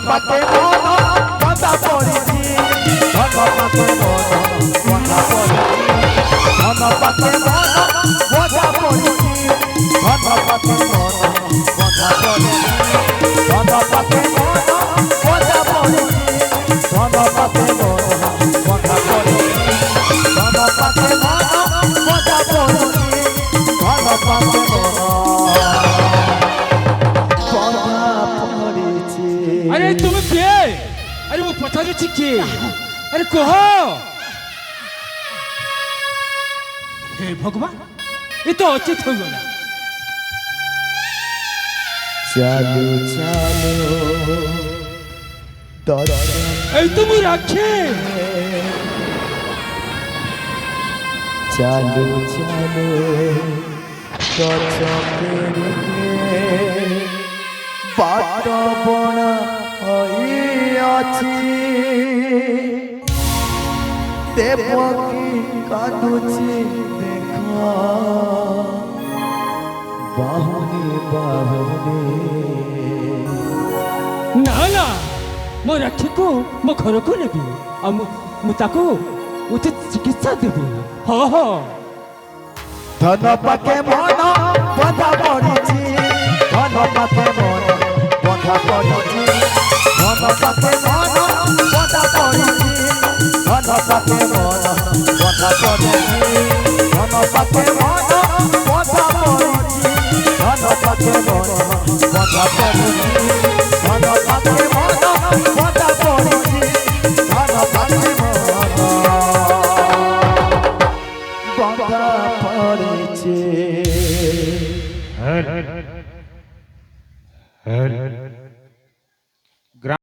পাকে মন কথা পড়িছি ধন পাকে মন কথা পড়িছি ধন পাকে মন কথা পড়িছি ধন পাকে মন কথা পড়িছি ধন পাকে মন কথা পড়িছি ধন পাকে মন কথা পড়িছি ধন পাকে মন কথা পড়িছি ধন পাকে মন अरे तुम्हें पे अरे वो पता नहीं चिक्की अरे कहो हे भगवान ये तो अचित हो गया चालू चालू अरे तुम रखे चालू चालू तो चौके बाट बना देवकी कादुची देखा बाहुनी बाहुनी ना ना मो रखे को मो घर को नेबी आ मु ताको उचित चिकित्सा देबी हो हो धन पाके मन बंधा पड़िछि धन पाके मन बंधा पड़िछि धन पाके मन बंधा पड़िछि धन पाके मन बंधा पड़िछि धन पाके मन बंधा पड़िछि धन पाके मन बंधा पड़िछि धन पाके मन बंधा